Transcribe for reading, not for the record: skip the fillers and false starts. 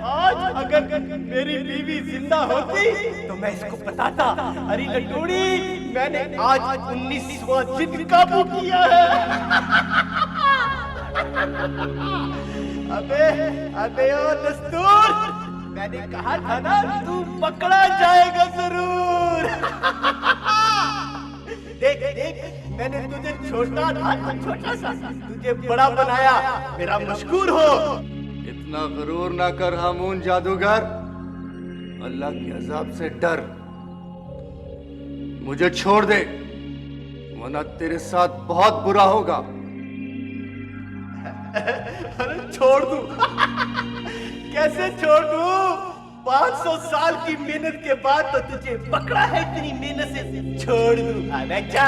आज अगर मेरी बीवी जिंदा होती तो मैं इसको बताता, अरे लटोड़ी मैंने आज 19वां जिन काबू किया है। अबे अबे ओ दस्तूर, मैंने कहा था ना तू पकड़ा जाएगा जरूर। देख देख, मैंने तुझे छोटा सा तुझे बड़ा बनाया, मेरा मशकूर हो। इतना गरूर ना कर हामून जादूगर, अल्लाह के अजाब से डर। मुझे छोड़ दे वरना तेरे साथ बहुत बुरा होगा। अरे छोड़ दूं? कैसे छोड़ दूं? 500 साल की मेहनत के बाद तो तुझे पकड़ा है, इतनी मेहनत से छोड़ दूं? अबे जा।